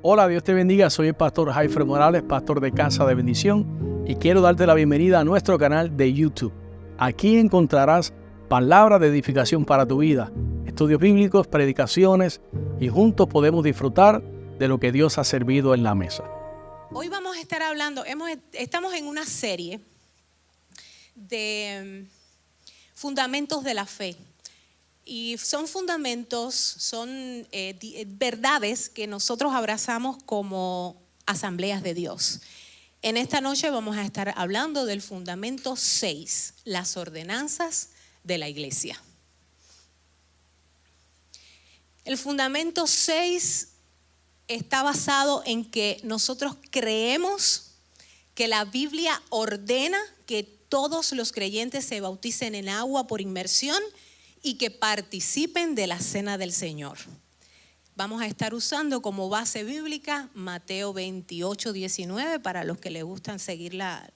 Hola, Dios te bendiga. Soy el pastor Jaifer Morales, pastor de Casa de Bendición, y quiero darte la bienvenida a nuestro canal de YouTube. Aquí encontrarás palabras de edificación para tu vida, estudios bíblicos, predicaciones, y juntos podemos disfrutar de lo que Dios ha servido en la mesa. Hoy vamos a estar hablando, estamos en una serie de fundamentos de la fe. Y son fundamentos, son verdades que nosotros abrazamos como asambleas de Dios. En esta noche vamos a estar hablando del fundamento 6, las ordenanzas de la iglesia. El fundamento 6 está basado en que nosotros creemos que la Biblia ordena que todos los creyentes se bauticen en agua por inmersión y que participen de la cena del Señor. Vamos a estar usando como base bíblica Mateo 28, 19, para los que les gustan seguir la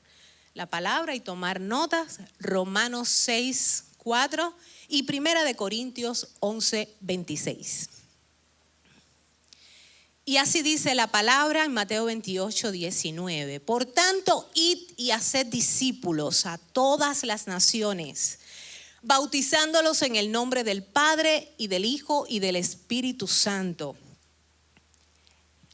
palabra y tomar notas, Romanos 6, 4 y Primera de Corintios 11, 26. Y así dice la palabra en Mateo 28, 19. Por tanto, id y haced discípulos a todas las naciones, bautizándolos en el nombre del Padre y del Hijo y del Espíritu Santo.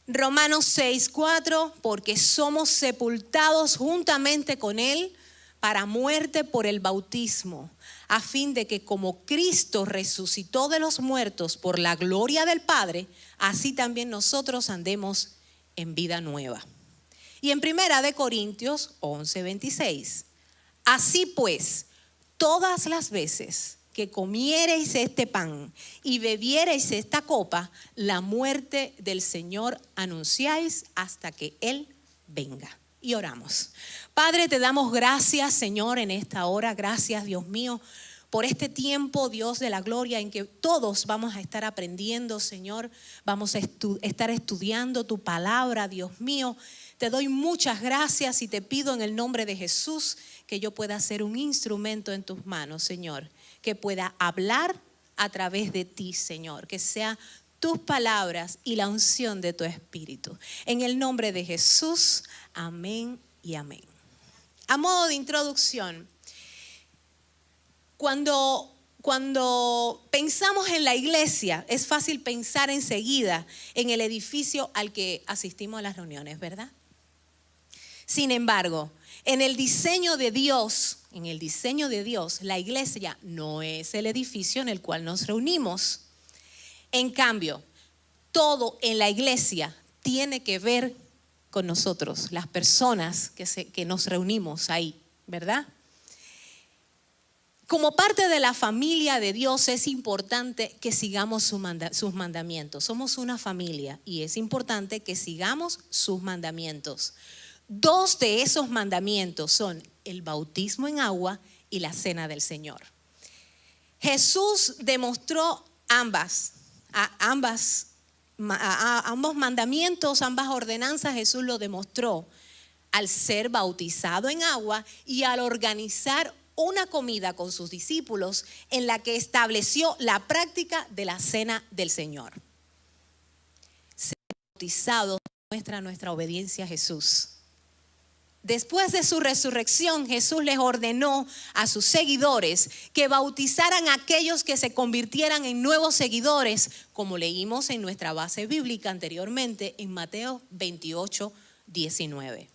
Romanos 6, 4, porque somos sepultados juntamente con Él para muerte por el bautismo, a fin de que como Cristo resucitó de los muertos por la gloria del Padre, así también nosotros andemos en vida nueva. Y en Primera de Corintios 11, 26, así pues, todas las veces que comiereis este pan y bebiereis esta copa, la muerte del Señor anunciáis hasta que Él venga. Y oramos. Padre, te damos gracias, Señor, en esta hora. Gracias, Dios mío, por este tiempo, Dios de la gloria, en que todos vamos a estar aprendiendo, Señor. Vamos a estar estudiando tu palabra, Dios mío. Te doy muchas gracias y te pido en el nombre de Jesús que yo pueda ser un instrumento en tus manos, Señor. Que pueda hablar a través de ti, Señor. Que sea tus palabras y la unción de tu Espíritu. En el nombre de Jesús, amén y amén. A modo de introducción, cuando pensamos en la iglesia, es fácil pensar enseguida en el edificio al que asistimos a las reuniones, ¿verdad? Sin embargo, en el diseño de Dios, la iglesia no es el edificio en el cual nos reunimos. En cambio, todo en la iglesia tiene que ver con nosotros, las personas que nos reunimos ahí, ¿verdad? Como parte de la familia de Dios es importante que sigamos sus mandamientos. Somos una familia y es importante que sigamos sus mandamientos. Dos de esos mandamientos son el bautismo en agua y la cena del Señor. Jesús demostró ambos mandamientos, ambas ordenanzas. Jesús lo demostró al ser bautizado en agua y al organizar una comida con sus discípulos en la que estableció la práctica de la cena del Señor. Ser bautizado muestra nuestra obediencia a Jesús. Después de su resurrección, Jesús les ordenó a sus seguidores que bautizaran a aquellos que se convirtieran en nuevos seguidores, como leímos en nuestra base bíblica anteriormente en Mateo 28, 19.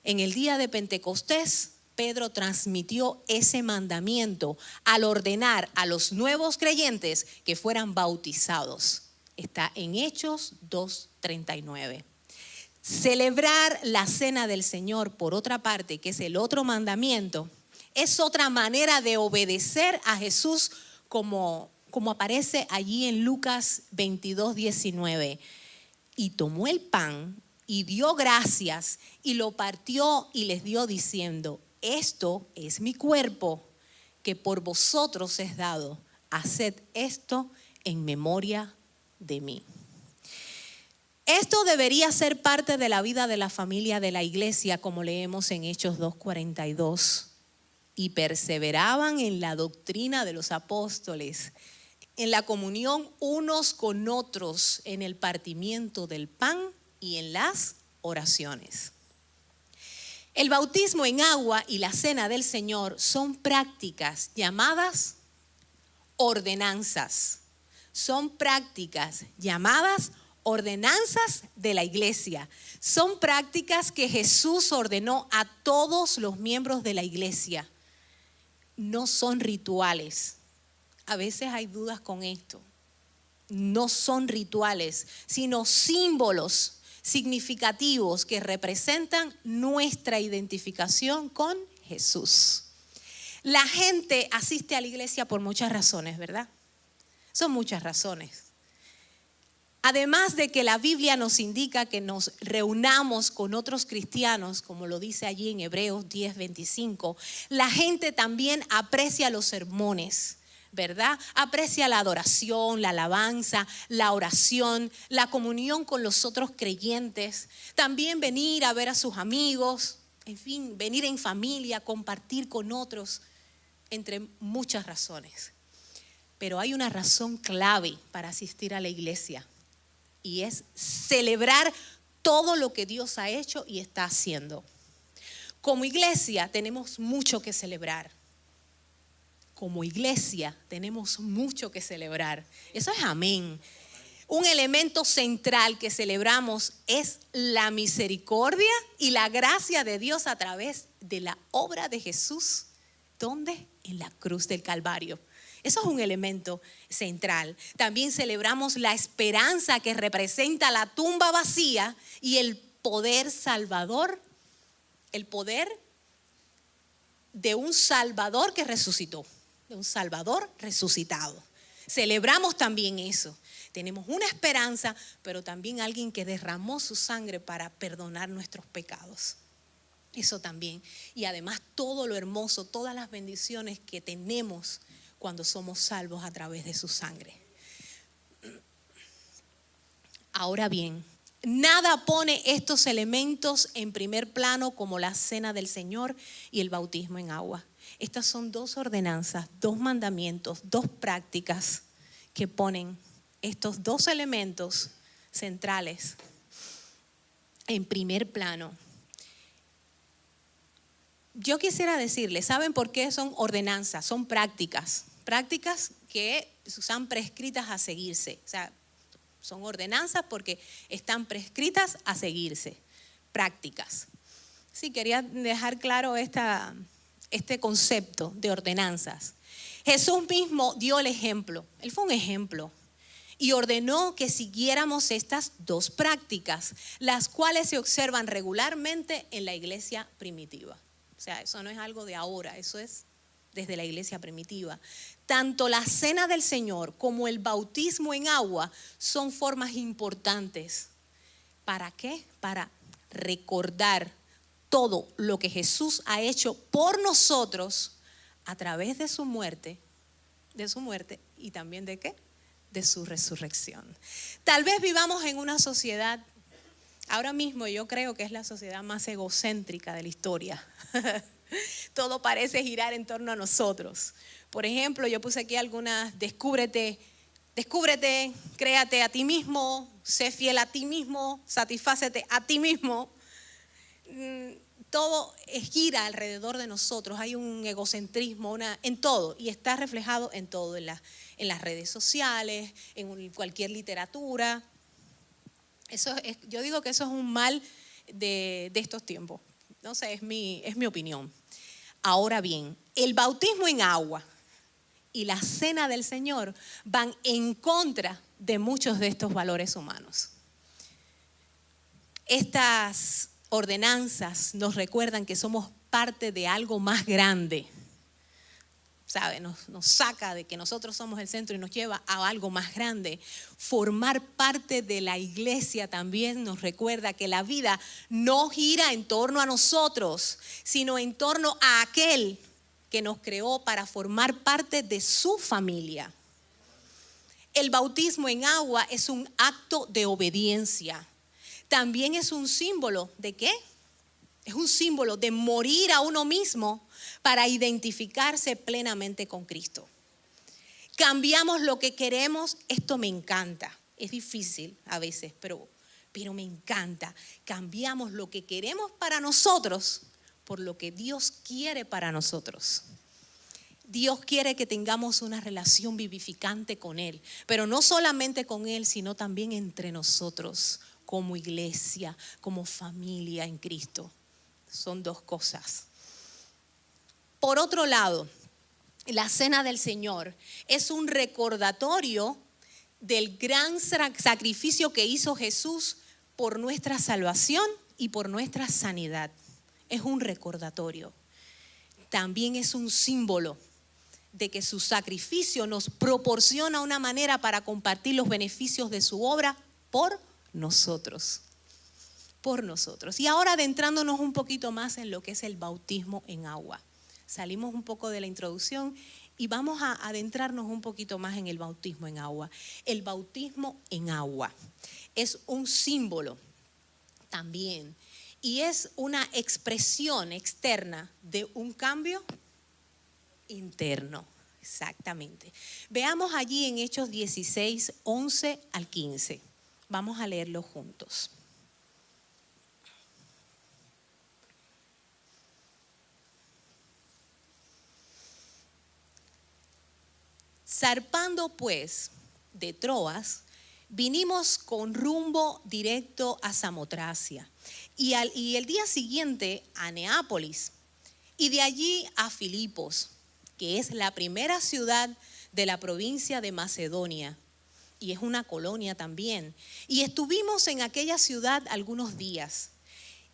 En el día de Pentecostés, Pedro transmitió ese mandamiento al ordenar a los nuevos creyentes que fueran bautizados. Está en Hechos 2:39. Celebrar la cena del Señor, por otra parte, que es el otro mandamiento, es otra manera de obedecer a Jesús como aparece allí en Lucas 22:19. Y tomó el pan y dio gracias y lo partió y les dio diciendo: esto es mi cuerpo que por vosotros es dado. Haced esto en memoria de mí. Esto debería ser parte de la vida de la familia de la iglesia, como leemos en Hechos 2:42. Y perseveraban en la doctrina de los apóstoles, en la comunión unos con otros, en el partimiento del pan y en las oraciones. El bautismo en agua y la cena del Señor son prácticas llamadas ordenanzas. Son prácticas llamadas ordenanzas de la iglesia. Son prácticas que Jesús ordenó a todos los miembros de la iglesia. No son rituales. A veces hay dudas con esto. No son rituales, sino símbolos significativos que representan nuestra identificación con Jesús. La gente asiste a la iglesia por muchas razones, ¿verdad? Son muchas razones. Además de que la Biblia nos indica que nos reunamos con otros cristianos, como lo dice allí en Hebreos 10:25, la gente también aprecia los sermones, ¿verdad? Aprecia la adoración, la alabanza, la oración, la comunión con los otros creyentes. También venir a ver a sus amigos, en fin, venir en familia, compartir con otros, entre muchas razones. Pero hay una razón clave para asistir a la iglesia y es celebrar todo lo que Dios ha hecho y está haciendo. Como iglesia tenemos mucho que celebrar. Como iglesia tenemos mucho que celebrar. Eso es amén. Un elemento central que celebramos es la misericordia y la gracia de Dios a través de la obra de Jesús. ¿Dónde? En la cruz del Calvario. Eso es un elemento central. También celebramos la esperanza que representa la tumba vacía y el poder salvador, el poder de un Salvador que resucitó. De un Salvador resucitado. Celebramos también eso. Tenemos una esperanza, pero también alguien que derramó su sangre para perdonar nuestros pecados. Eso también. Y además todo lo hermoso, todas las bendiciones que tenemos cuando somos salvos a través de su sangre. Ahora bien, nada pone estos elementos en primer plano como la cena del Señor y el bautismo en agua. Estas son dos ordenanzas, dos mandamientos, dos prácticas que ponen estos dos elementos centrales en primer plano. Yo quisiera decirles, ¿saben por qué son ordenanzas? Son prácticas que están prescritas a seguirse. O sea, son ordenanzas porque están prescritas a seguirse. Prácticas. Sí, quería dejar claro este concepto de ordenanzas. Jesús mismo dio el ejemplo. Él fue un ejemplo. Y ordenó que siguiéramos estas dos prácticas, las cuales se observan regularmente en la iglesia primitiva. O sea, eso no es algo de ahora, eso es desde la iglesia primitiva. Tanto la cena del Señor como el bautismo en agua son formas importantes. ¿Para qué? Para recordar todo lo que Jesús ha hecho por nosotros a través de su muerte y también ¿de qué? De su resurrección. Tal vez vivamos en una sociedad, ahora mismo yo creo que es la sociedad más egocéntrica de la historia. Todo parece girar en torno a nosotros. Por ejemplo, yo puse aquí algunas, descúbrete, créate a ti mismo, sé fiel a ti mismo, satisfácete a ti mismo. Todo gira alrededor de nosotros, hay un egocentrismo en todo y está reflejado en todo, en las redes sociales, en cualquier literatura. Yo digo que eso es un mal de estos tiempos, no sé, es mi opinión. Ahora bien, el bautismo en agua y la cena del Señor van en contra de muchos de estos valores humanos. Estas ordenanzas nos recuerdan que somos parte de algo más grande. ¿Sabe? Nos saca de que nosotros somos el centro y nos lleva a algo más grande. Formar parte de la iglesia también nos recuerda que la vida no gira en torno a nosotros, sino en torno a aquel que nos creó para formar parte de su familia. El bautismo en agua es un acto de obediencia. También es un símbolo ¿de qué? Es un símbolo de morir a uno mismo para identificarse plenamente con Cristo. cambiamos lo que queremos. Esto me encanta. Es difícil a veces, pero me encanta. Cambiamos lo que queremos para nosotros por lo que Dios quiere para nosotros. Dios quiere que tengamos una relación vivificante con Él, pero no solamente con Él, sino también entre nosotros, como iglesia, como familia en Cristo. Son dos cosas. Por otro lado, la Cena del Señor es un recordatorio del gran sacrificio que hizo Jesús por nuestra salvación y por nuestra sanidad. Es un recordatorio. También es un símbolo de que su sacrificio nos proporciona una manera para compartir los beneficios de su obra por nosotros. Por nosotros. Y ahora adentrándonos un poquito más en lo que es el bautismo en agua. Salimos un poco de la introducción y vamos a adentrarnos un poquito más en el bautismo en agua. El bautismo en agua es un símbolo también y es una expresión externa de un cambio interno. Exactamente. Veamos allí en Hechos 16, 11 al 15. Vamos a leerlo juntos. Zarpando pues de Troas, vinimos con rumbo directo a Samotracia y el día siguiente a Neápolis y de allí a Filipos, que es la primera ciudad de la provincia de Macedonia y es una colonia también. Y estuvimos en aquella ciudad algunos días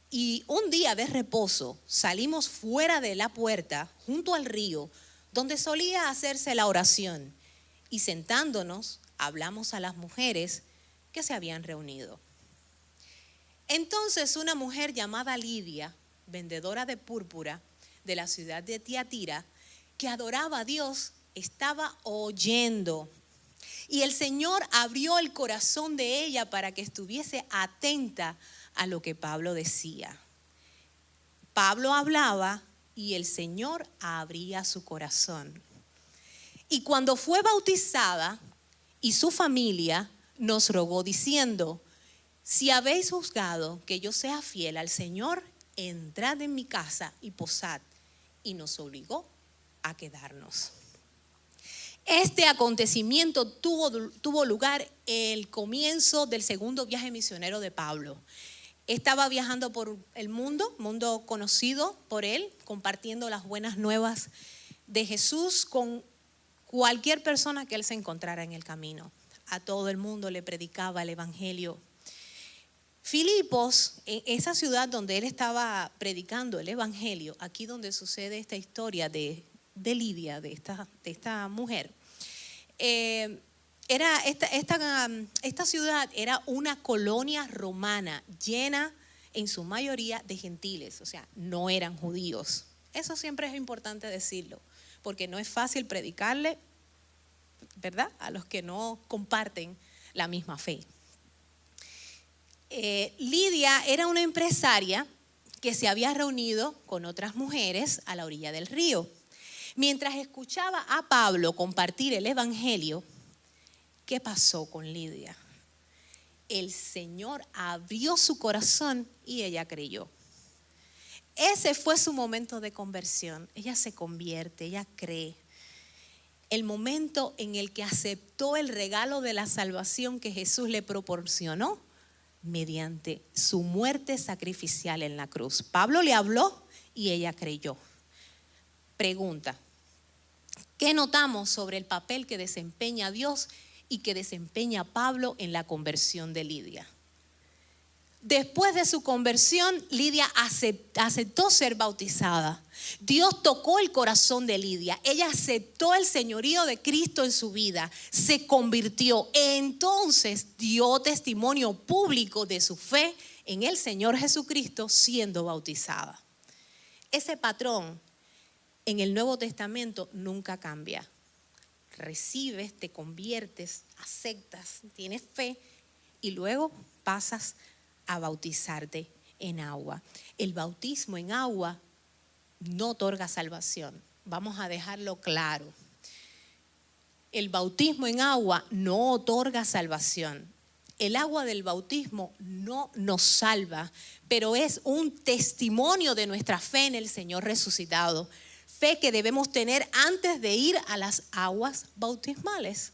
y un día de reposo salimos fuera de la puerta junto al río donde solía hacerse la oración, y sentándonos hablamos a las mujeres que se habían reunido. Entonces una mujer llamada Lidia, vendedora de púrpura de la ciudad de Tiatira, que adoraba a Dios, estaba oyendo. Y el Señor abrió el corazón de ella para que estuviese atenta a lo que Pablo decía. Pablo hablaba y el Señor abría su corazón. Y cuando fue bautizada y su familia nos rogó diciendo: si habéis juzgado que yo sea fiel al Señor, entrad en mi casa y posad. Y nos obligó a quedarnos. Este acontecimiento tuvo lugar el comienzo del segundo viaje misionero de Pablo. Estaba viajando por el mundo conocido por él, compartiendo las buenas nuevas de Jesús con cualquier persona que él se encontrara en el camino. A todo el mundo le predicaba el evangelio. Filipos, en esa ciudad donde él estaba predicando el evangelio, aquí donde sucede esta historia de Lidia, de esta mujer, esta ciudad era una colonia romana llena en su mayoría de gentiles, o sea, no eran judíos. Eso siempre es importante decirlo, porque no es fácil predicarle, ¿verdad?, a los que no comparten la misma fe. Lidia era una empresaria que se había reunido con otras mujeres a la orilla del río. Mientras escuchaba a Pablo compartir el evangelio, ¿qué pasó con Lidia? El Señor abrió su corazón y ella creyó. Ese fue su momento de conversión. Ella se convierte, ella cree. El momento en el que aceptó el regalo de la salvación que Jesús le proporcionó mediante su muerte sacrificial en la cruz. Pablo le habló y ella creyó. Pregunta: ¿qué notamos sobre el papel que desempeña Dios y que desempeña Pablo en la conversión de Lidia? Después de su conversión, Lidia aceptó ser bautizada. Dios tocó el corazón de Lidia. Ella aceptó el señorío de Cristo en su vida. Se convirtió. Entonces dio testimonio público de su fe en el Señor Jesucristo siendo bautizada. Ese patrón en el Nuevo Testamento nunca cambia. Recibes, te conviertes, aceptas, tienes fe y luego pasas a bautizarte en agua. El bautismo en agua no otorga salvación. Vamos a dejarlo claro. el bautismo en agua no otorga salvación. El agua del bautismo no nos salva, pero es un testimonio de nuestra fe en el Señor resucitado. Fe que debemos tener antes de ir a las aguas bautismales.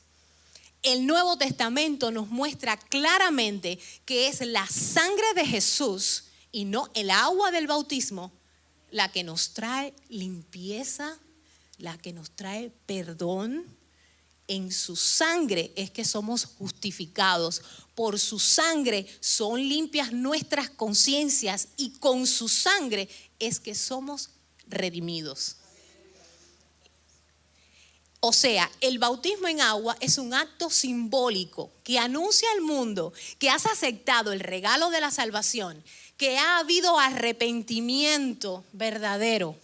El Nuevo Testamento nos muestra claramente que es la sangre de Jesús y no el agua del bautismo la que nos trae limpieza, la que nos trae perdón. En su sangre es que somos justificados. Por su sangre son limpias nuestras conciencias y con su sangre es que somos redimidos. O sea, el bautismo en agua es un acto simbólico que anuncia al mundo que has aceptado el regalo de la salvación, que ha habido arrepentimiento verdadero,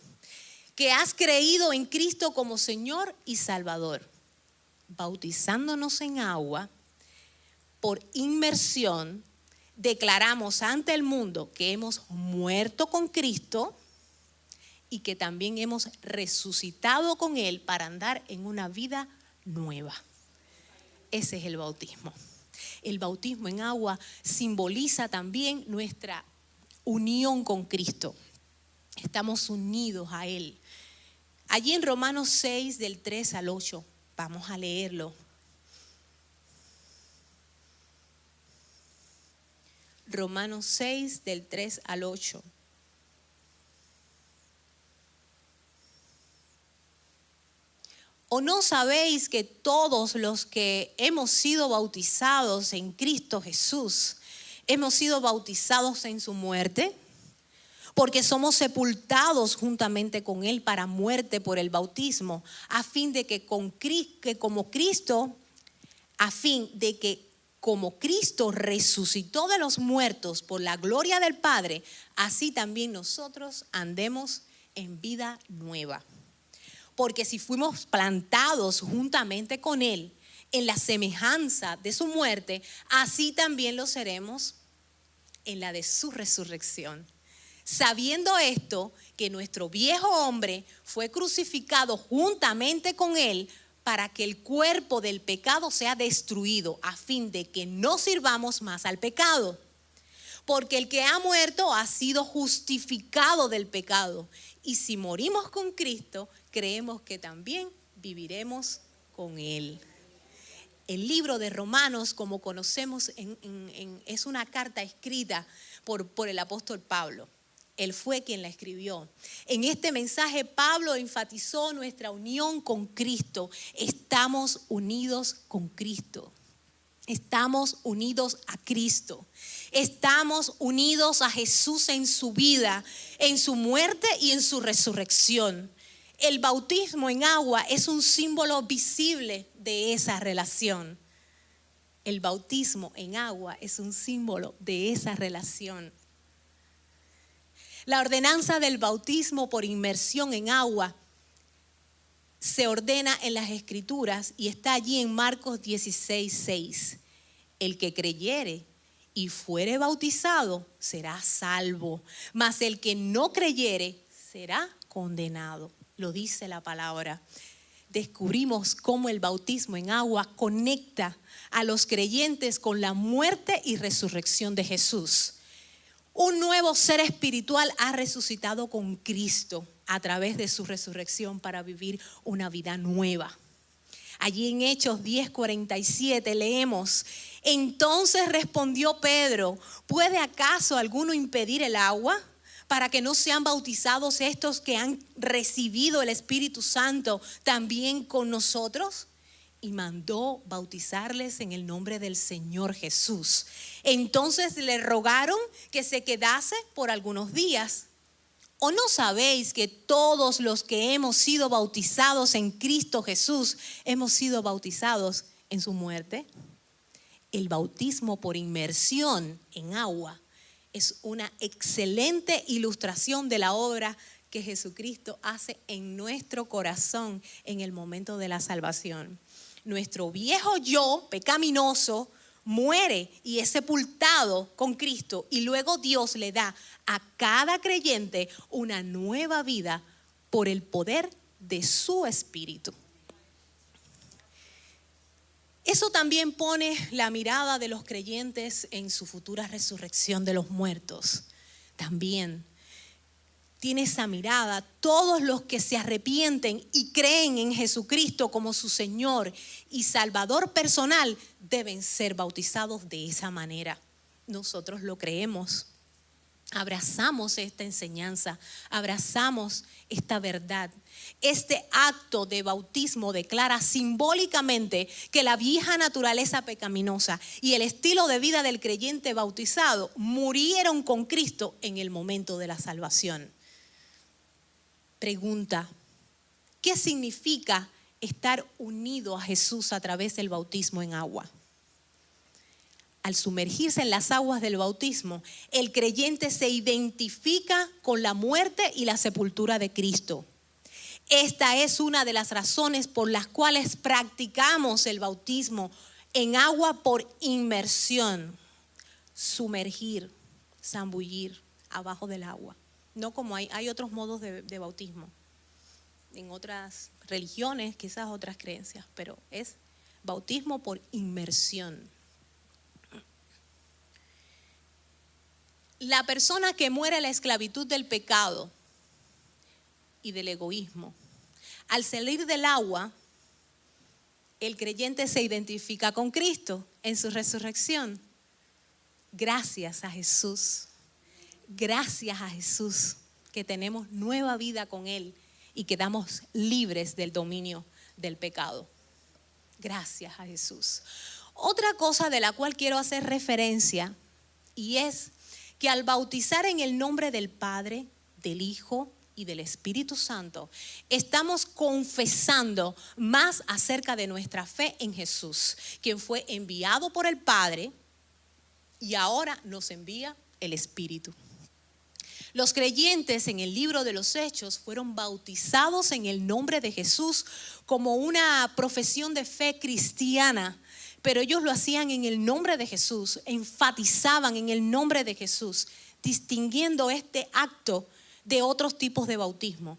que has creído en Cristo como Señor y Salvador. Bautizándonos en agua, por inmersión, declaramos ante el mundo que hemos muerto con Cristo y que también hemos resucitado con Él para andar en una vida nueva. Ese es el bautismo. El bautismo en agua simboliza también nuestra unión con Cristo. Estamos unidos a Él. Allí en Romanos 6, del 3 al 8, vamos a leerlo. Romanos 6, del 3 al 8. ¿O no sabéis que todos los que hemos sido bautizados en Cristo Jesús, hemos sido bautizados en su muerte? Porque somos sepultados juntamente con Él para muerte por el bautismo, a fin de que como Cristo resucitó de los muertos por la gloria del Padre, así también nosotros andemos en vida nueva. Porque si fuimos plantados juntamente con Él en la semejanza de su muerte, así también lo seremos en la de su resurrección. Sabiendo esto, que nuestro viejo hombre fue crucificado juntamente con Él para que el cuerpo del pecado sea destruido, a fin de que no sirvamos más al pecado. Porque el que ha muerto ha sido justificado del pecado. Y si morimos con Cristo, creemos que también viviremos con Él. El libro de Romanos, como conocemos, es una carta escrita por el apóstol Pablo. Él fue quien la escribió. En este mensaje Pablo enfatizó nuestra unión con Cristo. Estamos unidos con Cristo. Estamos unidos a Cristo. Estamos unidos a Jesús en su vida, en su muerte y en su resurrección. El bautismo en agua es un símbolo visible de esa relación. El bautismo en agua es un símbolo de esa relación. La ordenanza del bautismo por inmersión en agua se ordena en las Escrituras y está allí en Marcos 16:6. El que creyere y fuere bautizado será salvo, mas el que no creyere será condenado. Lo dice la palabra. Descubrimos cómo el bautismo en agua conecta a los creyentes con la muerte y resurrección de Jesús. Un nuevo ser espiritual ha resucitado con Cristo a través de su resurrección para vivir una vida nueva. Allí en Hechos 10:47 leemos: entonces respondió Pedro, ¿puede acaso alguno impedir el agua para que no sean bautizados estos que han recibido el Espíritu Santo también con nosotros? Y mandó bautizarles en el nombre del Señor Jesús. Entonces le rogaron que se quedase por algunos días. ¿O no sabéis que todos los que hemos sido bautizados en Cristo Jesús hemos sido bautizados en su muerte? El bautismo por inmersión en agua es una excelente ilustración de la obra que Jesucristo hace en nuestro corazón en el momento de la salvación. Nuestro viejo yo pecaminoso muere y es sepultado con Cristo, y luego Dios le da a cada creyente una nueva vida por el poder de su Espíritu. Eso también pone la mirada de los creyentes en su futura resurrección de los muertos. También tiene esa mirada. Todos los que se arrepienten y creen en Jesucristo como su Señor y Salvador personal deben ser bautizados de esa manera. Nosotros lo creemos. Abrazamos esta enseñanza, abrazamos esta verdad. Este acto de bautismo declara simbólicamente que la vieja naturaleza pecaminosa y el estilo de vida del creyente bautizado murieron con Cristo en el momento de la salvación. Pregunta: ¿qué significa estar unido a Jesús a través del bautismo en agua? Al sumergirse en las aguas del bautismo, el creyente se identifica con la muerte y la sepultura de Cristo. Esta es una de las razones por las cuales practicamos el bautismo en agua por inmersión. Sumergir, zambullir abajo del agua. No como hay otros modos de bautismo. En otras religiones, quizás otras creencias, pero es bautismo por inmersión. La persona que muere en la esclavitud del pecado y del egoísmo, al salir del agua, el creyente se identifica con Cristo en su resurrección. Gracias a Jesús que tenemos nueva vida con Él y quedamos libres del dominio del pecado. Gracias a Jesús. Otra cosa de la cual quiero hacer referencia, y es que al bautizar en el nombre del Padre, del Hijo y del Espíritu Santo, estamos confesando más acerca de nuestra fe en Jesús, quien fue enviado por el Padre y ahora nos envía el Espíritu. Los creyentes en el libro de los Hechos fueron bautizados en el nombre de Jesús como una profesión de fe cristiana. Pero ellos lo hacían en el nombre de Jesús, enfatizaban en el nombre de Jesús, distinguiendo este acto de otros tipos de bautismo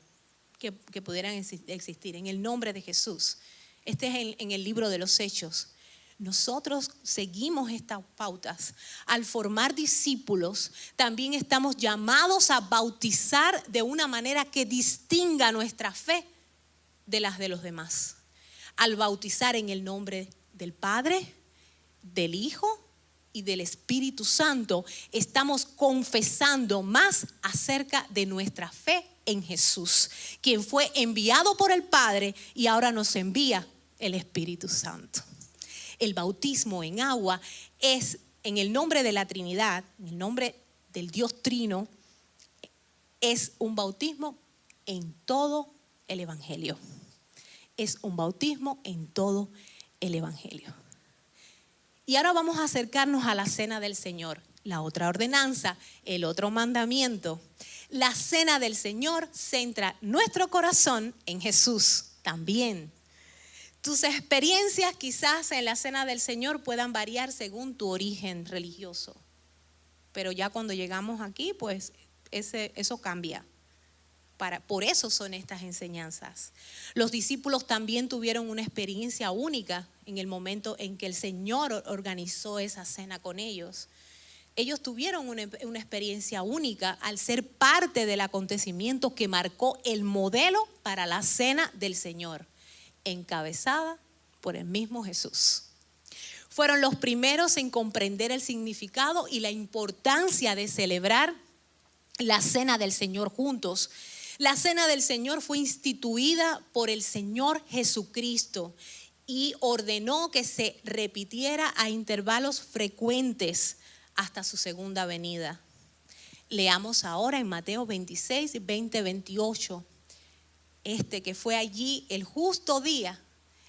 que pudieran existir, en el nombre de Jesús. Este es en el libro de los Hechos. Nosotros seguimos estas pautas. Al formar discípulos, también estamos llamados a bautizar de una manera que distinga nuestra fe de las de los demás. Al bautizar en el nombre del Padre, del Hijo y del Espíritu Santo, estamos confesando más acerca de nuestra fe en Jesús, quien fue enviado por el Padre y ahora nos envía el Espíritu Santo. El bautismo en agua es en el nombre de la Trinidad, en el nombre del Dios Trino, es un bautismo en todo el Evangelio. Es un bautismo en todo el Evangelio. Y ahora vamos a acercarnos a la cena del Señor, la otra ordenanza, el otro mandamiento. La cena del Señor centra nuestro corazón en Jesús también. Tus experiencias quizás en la cena del Señor puedan variar según tu origen religioso, pero ya cuando llegamos aquí, pues eso cambia. Por eso son estas enseñanzas. Los discípulos también tuvieron una experiencia única en el momento en que el Señor organizó esa cena con ellos. Ellos tuvieron una experiencia única al ser parte del acontecimiento que marcó el modelo para la cena del Señor, encabezada por el mismo Jesús. Fueron los primeros en comprender el significado y la importancia de celebrar la cena del Señor juntos. La cena del Señor fue instituida por el Señor Jesucristo y ordenó que se repitiera a intervalos frecuentes hasta su segunda venida. Leamos ahora en Mateo 26, 20, 28. Que fue allí el justo día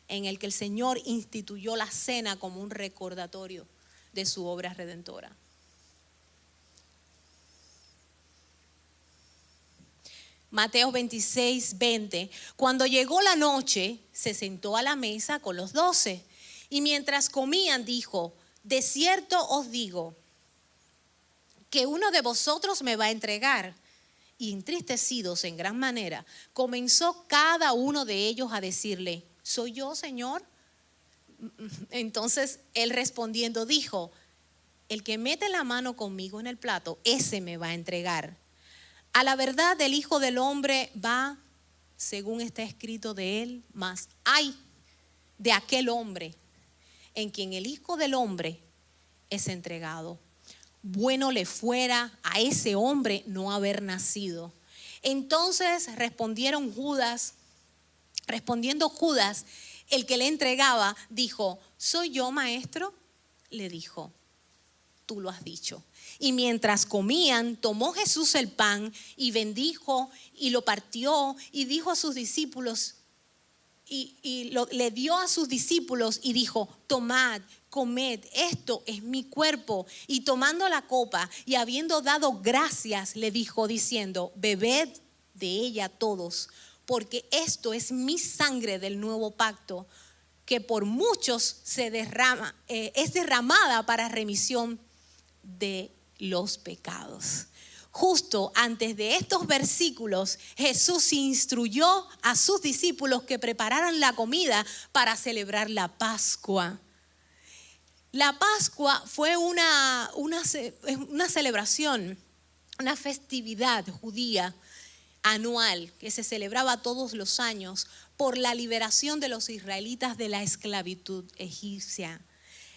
en el que el Señor instituyó la cena como un recordatorio de su obra redentora. Mateo 26, 20. Cuando llegó la noche, se sentó a la mesa con los 12 y mientras comían dijo: de cierto os digo que uno de vosotros me va a entregar. Y entristecidos en gran manera, comenzó cada uno de ellos a decirle: ¿soy yo, Señor? Entonces él respondiendo dijo: el que mete la mano conmigo en el plato, ese me va a entregar. A la verdad, el Hijo del Hombre va según está escrito de él, mas ay de aquel hombre en quien el Hijo del Hombre es entregado. Bueno le fuera a ese hombre no haber nacido. Entonces respondiendo Judas, el que le entregaba, dijo: ¿soy yo, maestro? Le dijo: tú lo has dicho. Y mientras comían, tomó Jesús el pan y bendijo y lo partió y dijo a sus discípulos, le dio a sus discípulos y dijo: tomad, comed, esto es mi cuerpo. Y tomando la copa y habiendo dado gracias, le dijo diciendo: bebed de ella todos, porque esto es mi sangre del nuevo pacto, que por muchos es derramada para remisión de los pecados. Justo antes de estos versículos, Jesús instruyó a sus discípulos que prepararan la comida para celebrar la Pascua. La Pascua fue una celebración, una festividad judía anual que se celebraba todos los años por la liberación de los israelitas de la esclavitud egipcia.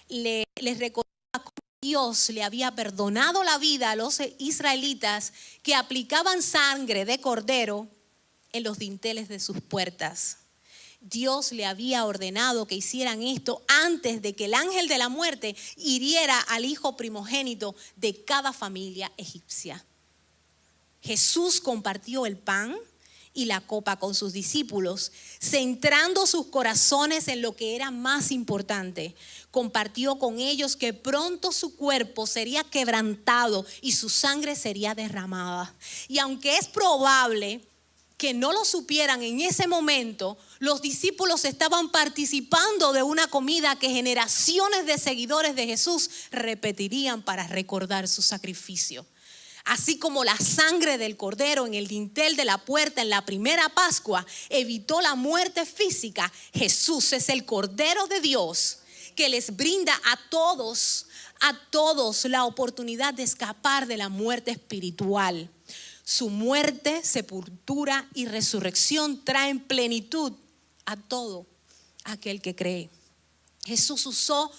Les recordaba cómo Dios le había perdonado la vida a los israelitas que aplicaban sangre de cordero en los dinteles de sus puertas. Dios le había ordenado que hicieran esto antes de que el ángel de la muerte hiriera al hijo primogénito de cada familia egipcia. Jesús compartió el pan y la copa con sus discípulos, centrando sus corazones en lo que era más importante. Compartió con ellos que pronto su cuerpo sería quebrantado y su sangre sería derramada. Y aunque es probable que no lo supieran en ese momento, los discípulos estaban participando de una comida que generaciones de seguidores de Jesús repetirían para recordar su sacrificio. Así como la sangre del cordero en el dintel de la puerta en la primera Pascua evitó la muerte física, Jesús es el Cordero de Dios que les brinda a todos la oportunidad de escapar de la muerte espiritual. Su muerte, sepultura y resurrección traen plenitud a todo aquel que cree. Jesús usó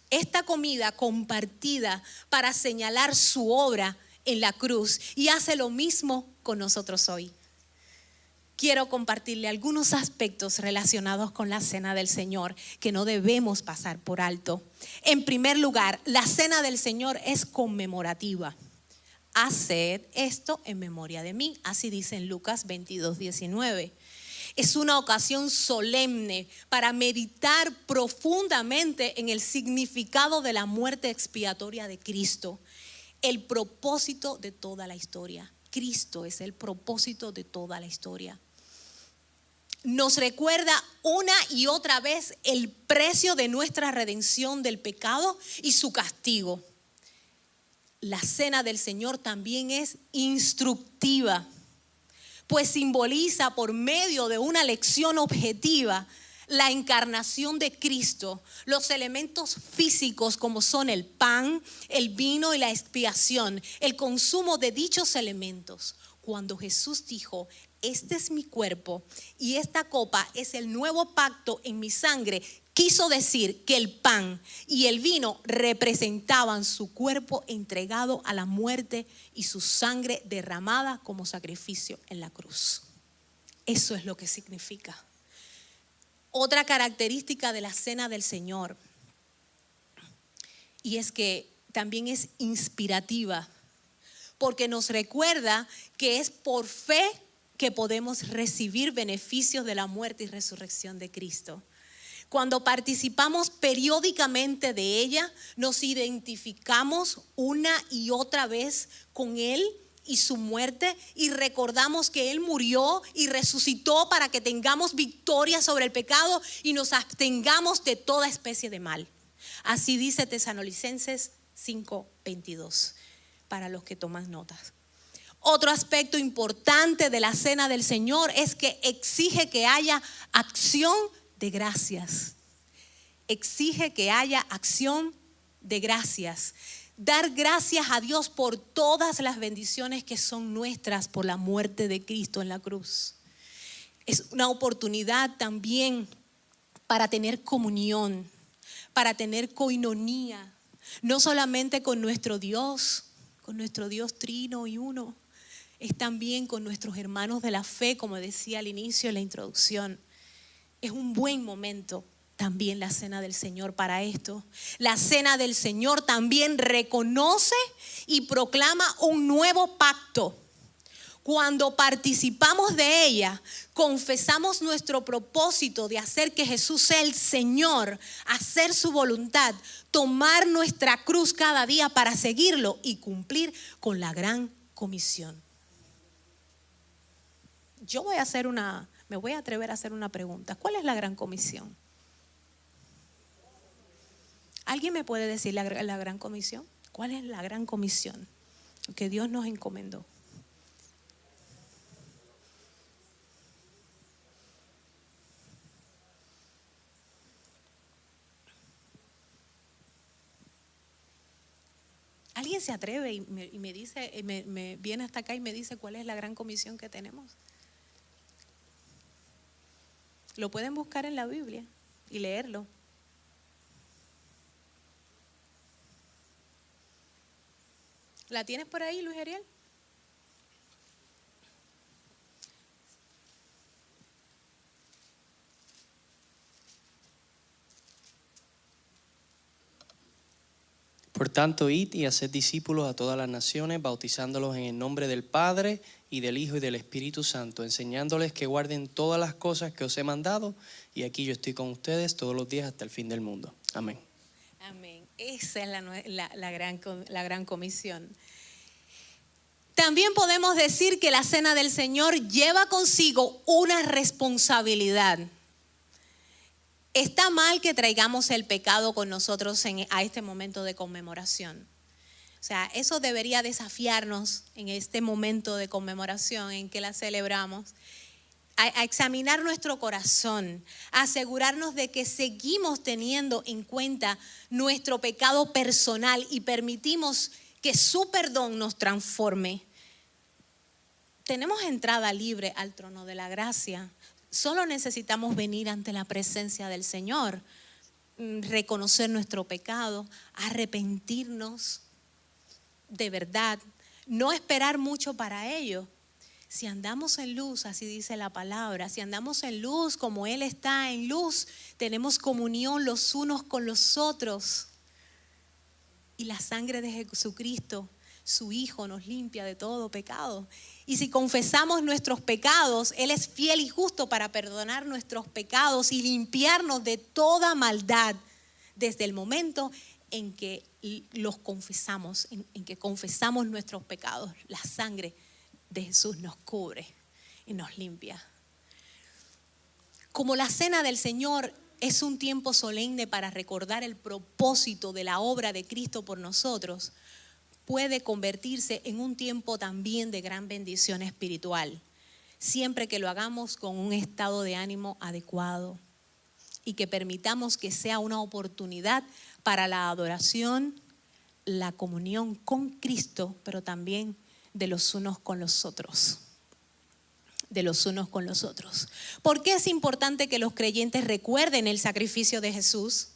esta comida compartida para señalar su obra en la cruz y hace lo mismo con nosotros hoy. Quiero compartirle algunos aspectos relacionados con la cena del Señor que no debemos pasar por alto. En primer lugar, la cena del Señor es conmemorativa. Haced esto en memoria de mí, así dice en Lucas 22:19. Es una ocasión solemne para meditar profundamente en el significado de la muerte expiatoria de Cristo. El propósito de toda la historia. Cristo es el propósito de toda la historia. Nos recuerda una y otra vez el precio de nuestra redención del pecado y su castigo. La cena del Señor también es instructiva, pues simboliza por medio de una lección objetiva la encarnación de Cristo, los elementos físicos como son el pan, el vino y la expiación, el consumo de dichos elementos. Cuando Jesús dijo: este es mi cuerpo y esta copa es el nuevo pacto en mi sangre, quiso decir que el pan y el vino representaban su cuerpo entregado a la muerte y su sangre derramada como sacrificio en la cruz. Eso es lo que significa. Otra característica de la cena del Señor, y es que también es inspirativa, porque nos recuerda que es por fe que podemos recibir beneficios de la muerte y resurrección de Cristo. Cuando participamos periódicamente de ella, nos identificamos una y otra vez con Él y su muerte, y recordamos que Él murió y resucitó para que tengamos victoria sobre el pecado y nos abstengamos de toda especie de mal. Así dice Tesalonicenses 5:22, para los que toman notas. Otro aspecto importante de la cena del Señor es que exige que haya acción de gracias. exige que haya acción de gracias. Dar gracias a Dios por todas las bendiciones que son nuestras por la muerte de Cristo en la cruz. Es una oportunidad también para tener comunión, para tener coinonía, no solamente con nuestro Dios trino y uno, es también con nuestros hermanos de la fe, como decía al inicio de la introducción. Es un buen momento también la cena del Señor para esto. La cena del Señor también reconoce y proclama un nuevo pacto. Cuando participamos de ella, confesamos nuestro propósito de hacer que Jesús sea el Señor, hacer su voluntad, tomar nuestra cruz cada día para seguirlo y cumplir con la gran comisión. Me voy a atrever a hacer una pregunta. ¿Cuál es la gran comisión? ¿Alguien me puede decir la gran comisión? ¿Cuál es la gran comisión que Dios nos encomendó? ¿Alguien se atreve y me dice, me viene hasta acá y me dice cuál es la gran comisión que tenemos? Lo pueden buscar en la Biblia y leerlo. ¿La tienes por ahí, Luis Ariel? Por tanto, id y haced discípulos a todas las naciones, bautizándolos en el nombre del Padre y del Hijo y del Espíritu Santo, enseñándoles que guarden todas las cosas que os he mandado, y aquí yo estoy con ustedes todos los días hasta el fin del mundo. Amén. Amén. Esa es la gran comisión. También podemos decir que la cena del Señor lleva consigo una responsabilidad. Está mal que traigamos el pecado con nosotros a este momento de conmemoración. O sea, eso debería desafiarnos en este momento de conmemoración en que la celebramos, a examinar nuestro corazón, a asegurarnos de que seguimos teniendo en cuenta nuestro pecado personal y permitimos que su perdón nos transforme. Tenemos entrada libre al trono de la gracia. Solo necesitamos venir ante la presencia del Señor, reconocer nuestro pecado, arrepentirnos de verdad, no esperar mucho para ello. Si andamos en luz, así dice la palabra, si andamos en luz como Él está en luz, tenemos comunión los unos con los otros. Y la sangre de Jesucristo, su Hijo, nos limpia de todo pecado. Y si confesamos nuestros pecados, Él es fiel y justo para perdonar nuestros pecados y limpiarnos de toda maldad desde el momento en que los confesamos, en que confesamos nuestros pecados. La sangre de Jesús nos cubre y nos limpia. Como la cena del Señor es un tiempo solemne para recordar el propósito de la obra de Cristo por nosotros, puede convertirse en un tiempo también de gran bendición espiritual, siempre que lo hagamos con un estado de ánimo adecuado y que permitamos que sea una oportunidad para la adoración, la comunión con Cristo, pero también de los unos con los otros. De los unos con los otros. ¿Por qué es importante que los creyentes recuerden el sacrificio de Jesús?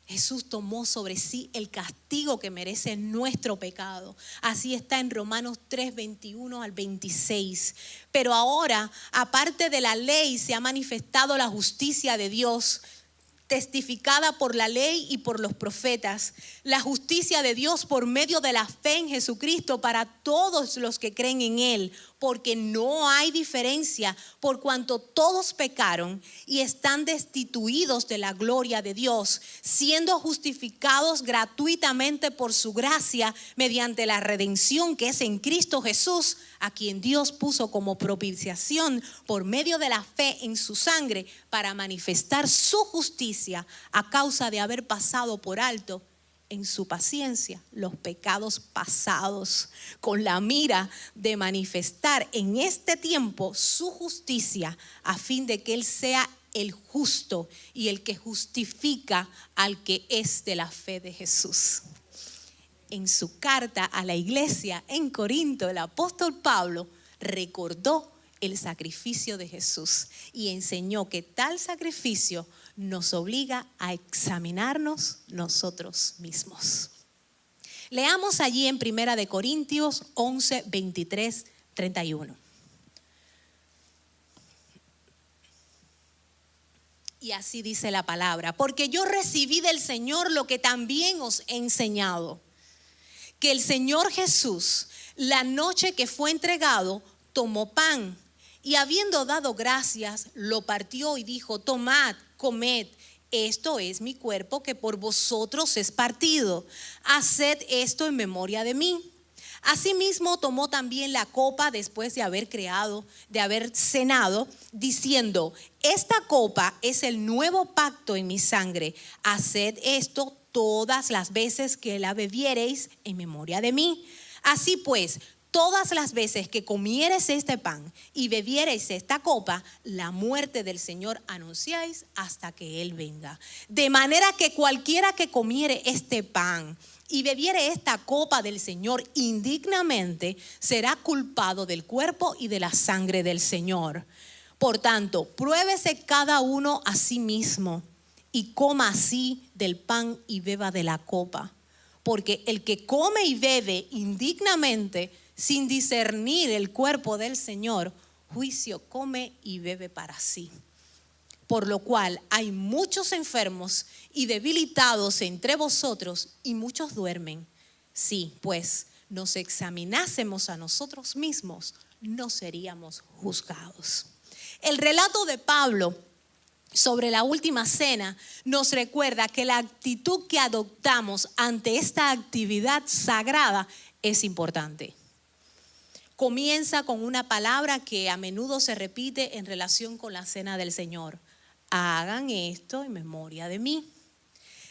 Jesús tomó sobre sí el castigo que merece nuestro pecado. Así está en Romanos 3, 21 al 26. Pero ahora, aparte de la ley, se ha manifestado la justicia de Dios, testificada por la ley y por los profetas. La justicia de Dios por medio de la fe en Jesucristo para todos los que creen en Él, porque no hay diferencia, por cuanto todos pecaron y están destituidos de la gloria de Dios, siendo justificados gratuitamente por su gracia mediante la redención que es en Cristo Jesús, a quien Dios puso como propiciación por medio de la fe en su sangre para manifestar su justicia a causa de haber pasado por alto en su paciencia los pecados pasados, con la mira de manifestar en este tiempo su justicia, a fin de que Él sea el justo y el que justifica al que es de la fe de Jesús. En su carta a la iglesia en Corinto, el apóstol Pablo recordó el sacrificio de Jesús y enseñó que tal sacrificio nos obliga a examinarnos nosotros mismos. Leamos allí en 1 Corintios 11, 23, 31. Y así dice la palabra: porque yo recibí del Señor lo que también os he enseñado, que el Señor Jesús, la noche que fue entregado, tomó pan y habiendo dado gracias, lo partió y dijo: tomad, comed, esto es mi cuerpo que por vosotros es partido. Haced esto en memoria de mí. Asimismo tomó también la copa después de haber cenado, diciendo: esta copa es el nuevo pacto en mi sangre. Haced esto todas las veces que la bebiereis en memoria de mí. Así pues, todas las veces que comiereis este pan y bebiereis esta copa, la muerte del Señor anunciáis hasta que Él venga. De manera que cualquiera que comiere este pan y bebiere esta copa del Señor indignamente, será culpado del cuerpo y de la sangre del Señor. Por tanto, pruébese cada uno a sí mismo y coma así del pan y beba de la copa. Porque el que come y bebe indignamente, sin discernir el cuerpo del Señor, juicio come y bebe para sí. Por lo cual hay muchos enfermos y debilitados entre vosotros, y muchos duermen. Si pues nos examinásemos a nosotros mismos, no seríamos juzgados. El relato de Pablo sobre la última cena nos recuerda que la actitud que adoptamos ante esta actividad sagrada es importante. Comienza con una palabra que a menudo se repite en relación con la cena del Señor: hagan esto en memoria de mí.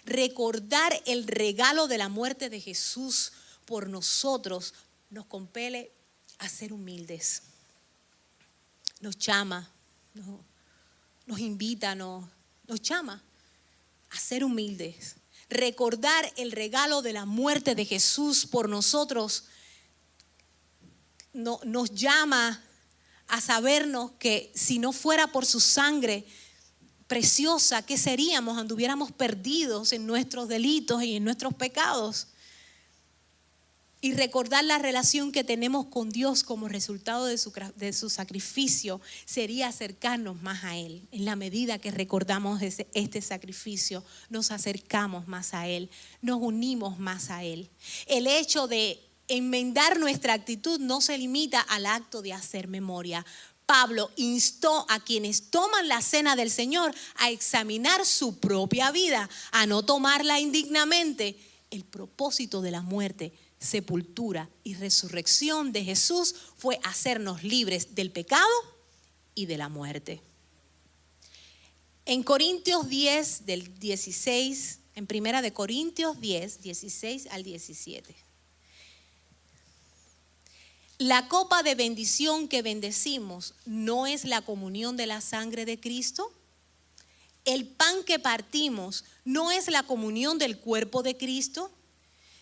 Recordar el regalo de la muerte de Jesús por nosotros nos compele a ser humildes. Nos llama, nos invita, nos llama a ser humildes. Recordar el regalo de la muerte de Jesús por nosotros nos llama a sabernos que si no fuera por su sangre preciosa, ¿qué seríamos? Anduviéramos perdidos en nuestros delitos y en nuestros pecados. Y recordar la relación que tenemos con Dios como resultado de su sacrificio sería acercarnos más a Él. En la medida que recordamos este sacrificio, nos acercamos más a Él, nos unimos más a Él. El hecho de enmendar nuestra actitud no se limita al acto de hacer memoria. Pablo instó a quienes toman la cena del Señor a examinar su propia vida, a no tomarla indignamente. El propósito de la muerte, sepultura y resurrección de Jesús fue hacernos libres del pecado y de la muerte. En Corintios 10, del 16, en 1 Corintios 10, 16 al 17. La copa de bendición que bendecimos no es la comunión de la sangre de Cristo. El pan que partimos no es la comunión del cuerpo de Cristo.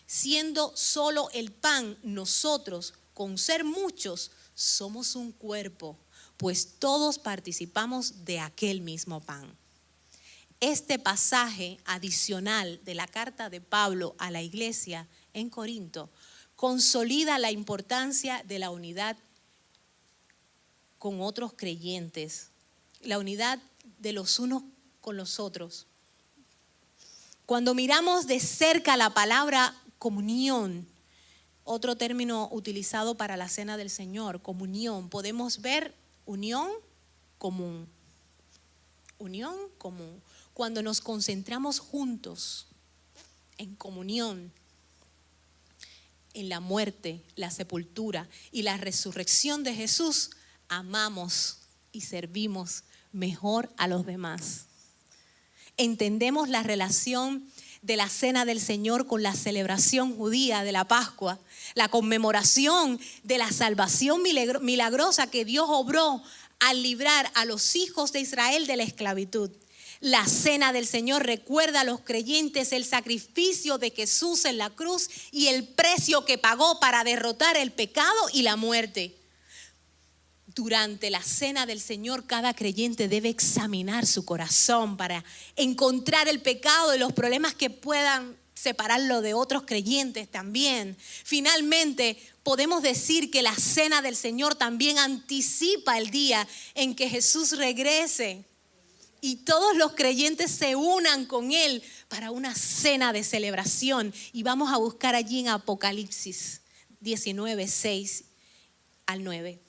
Siendo solo el pan, nosotros, con ser muchos, somos un cuerpo, pues todos participamos de aquel mismo pan. Este pasaje adicional de la carta de Pablo a la iglesia en Corinto consolida la importancia de la unidad con otros creyentes, la unidad de los unos con los otros. Cuando miramos de cerca la palabra comunión, otro término utilizado para la cena del Señor, comunión, podemos ver unión común. Unión común. Cuando nos concentramos juntos en comunión, en la muerte, la sepultura y la resurrección de Jesús, amamos y servimos mejor a los demás. Entendemos la relación de la cena del Señor con la celebración judía de la Pascua, la conmemoración de la salvación milagrosa que Dios obró al librar a los hijos de Israel de la esclavitud. La cena del Señor recuerda a los creyentes el sacrificio de Jesús en la cruz y el precio que pagó para derrotar el pecado y la muerte. Durante la cena del Señor, cada creyente debe examinar su corazón para encontrar el pecado y los problemas que puedan separarlo de otros creyentes también. Finalmente, podemos decir que la cena del Señor también anticipa el día en que Jesús regrese y todos los creyentes se unan con Él para una cena de celebración. Y vamos a buscar allí en Apocalipsis 19, 6 al 9.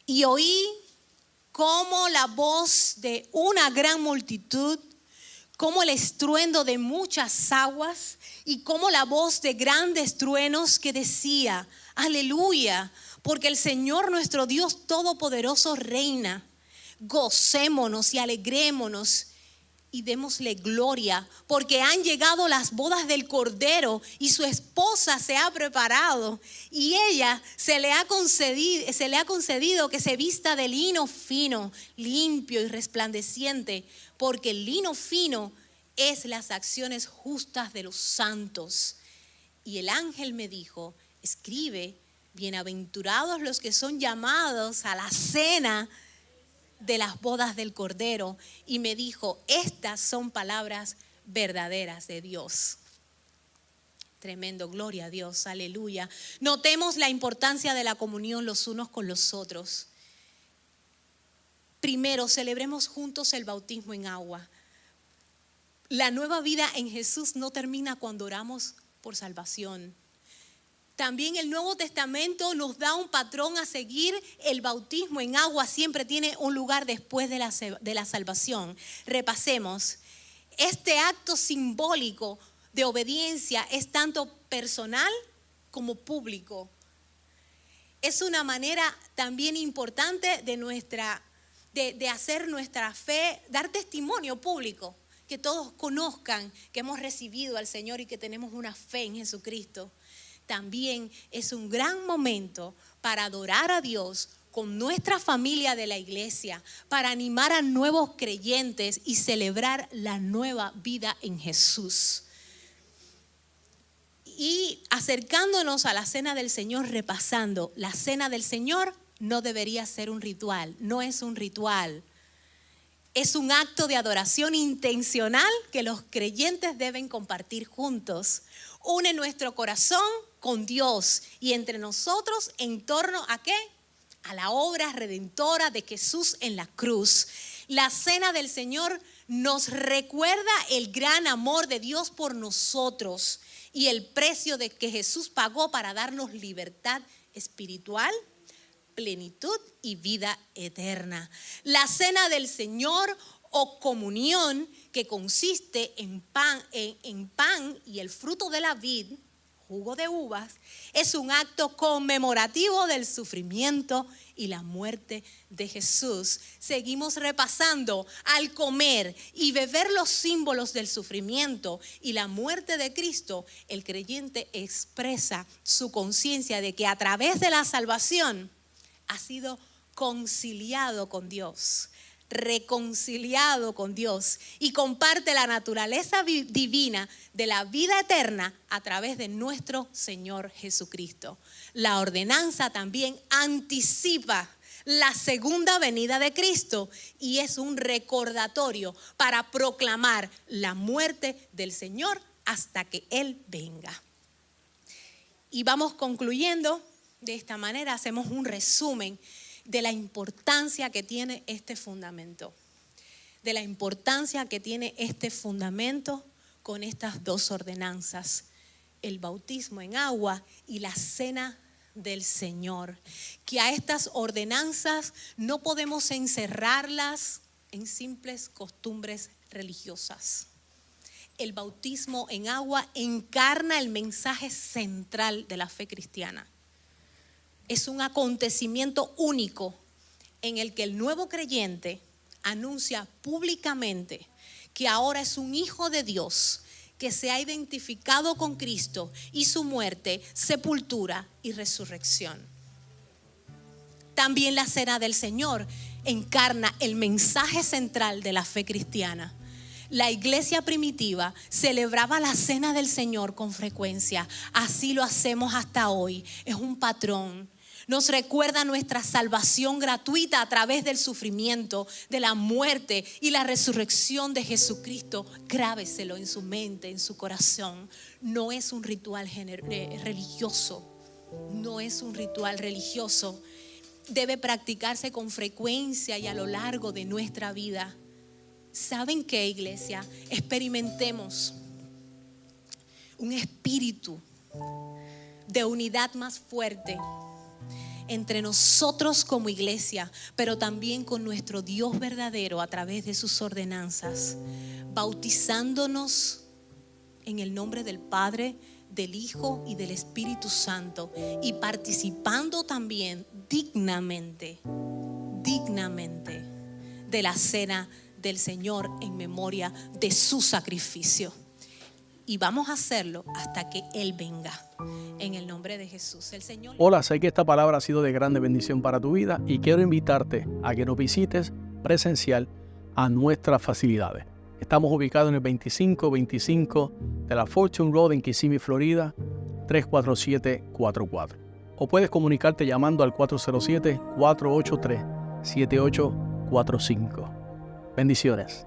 Y oí como la voz de una gran multitud, como el estruendo de muchas aguas y como la voz de grandes truenos que decía: aleluya, porque el Señor nuestro Dios Todopoderoso reina. Gocémonos y alegrémonos y démosle gloria, porque han llegado las bodas del Cordero y su esposa se ha preparado, y ella se le ha concedido que se vista de lino fino, limpio y resplandeciente, porque el lino fino es las acciones justas de los santos. Y el ángel me dijo: escribe, bienaventurados los que son llamados a la cena de las bodas del Cordero. Y me dijo: estas son palabras verdaderas de Dios. Tremendo, gloria a Dios, aleluya. Notemos la importancia de la comunión los unos con los otros. Primero, celebremos juntos el bautismo en agua. La nueva vida en Jesús no termina cuando oramos por salvación. También el Nuevo Testamento nos da un patrón a seguir. El bautismo en agua siempre tiene un lugar después de la salvación. Repasemos. Este acto simbólico de obediencia es tanto personal como público. Es una manera también importante de hacer nuestra fe, dar testimonio público, que todos conozcan que hemos recibido al Señor y que tenemos una fe en Jesucristo. También es un gran momento para adorar a Dios con nuestra familia de la iglesia, para animar a nuevos creyentes y celebrar la nueva vida en Jesús. Y acercándonos a la cena del Señor, repasando, la cena del Señor no debería ser un ritual, no es un ritual. Es un acto de adoración intencional que los creyentes deben compartir juntos. Une nuestro corazón con Dios y entre nosotros en torno ¿a qué? A la obra redentora de Jesús en la cruz. La cena del Señor nos recuerda el gran amor de Dios por nosotros y el precio de que Jesús pagó para darnos libertad espiritual, plenitud y vida eterna. La cena del Señor o comunión, que consiste en pan y el fruto de la vid, jugo de uvas, es un acto conmemorativo del sufrimiento y la muerte de Jesús. Seguimos repasando. Al comer y beber los símbolos del sufrimiento y la muerte de Cristo, el creyente expresa su conciencia de que a través de la salvación ha sido conciliado con Dios, reconciliado con Dios, y comparte la naturaleza divina de la vida eterna a través de nuestro Señor Jesucristo. La ordenanza también anticipa la segunda venida de Cristo y es un recordatorio para proclamar la muerte del Señor hasta que Él venga. Y vamos concluyendo de esta manera, hacemos un resumen de la importancia que tiene este fundamento. De la importancia que tiene este fundamento con estas dos ordenanzas: el bautismo en agua y la cena del Señor. Que a estas ordenanzas no podemos encerrarlas en simples costumbres religiosas. El bautismo en agua encarna el mensaje central de la fe cristiana. Es un acontecimiento único en el que el nuevo creyente anuncia públicamente que ahora es un hijo de Dios, que se ha identificado con Cristo y su muerte, sepultura y resurrección. También la Cena del Señor encarna el mensaje central de la fe cristiana. La iglesia primitiva celebraba la Cena del Señor con frecuencia. Así lo hacemos hasta hoy. Es un patrón. Nos recuerda nuestra salvación gratuita a través del sufrimiento, de la muerte y la resurrección de Jesucristo. Grábeselo en su mente, en su corazón. No es un ritual religioso. No es un ritual religioso. Debe practicarse con frecuencia y a lo largo de nuestra vida. ¿Saben qué, iglesia? Experimentemos un espíritu de unidad más fuerte entre nosotros como iglesia, pero también con nuestro Dios verdadero a través de sus ordenanzas, bautizándonos en el nombre del Padre, del Hijo y del Espíritu Santo, y participando también dignamente de la cena del Señor en memoria de su sacrificio. Y vamos a hacerlo hasta que Él venga. En el nombre de Jesús, el Señor. Hola, sé que esta palabra ha sido de grande bendición para tu vida y quiero invitarte a que nos visites presencial a nuestras facilidades. Estamos ubicados en el 2525 de la Fortune Road en Kissimmee, Florida, 34744. O puedes comunicarte llamando al 407-483-7845. Bendiciones.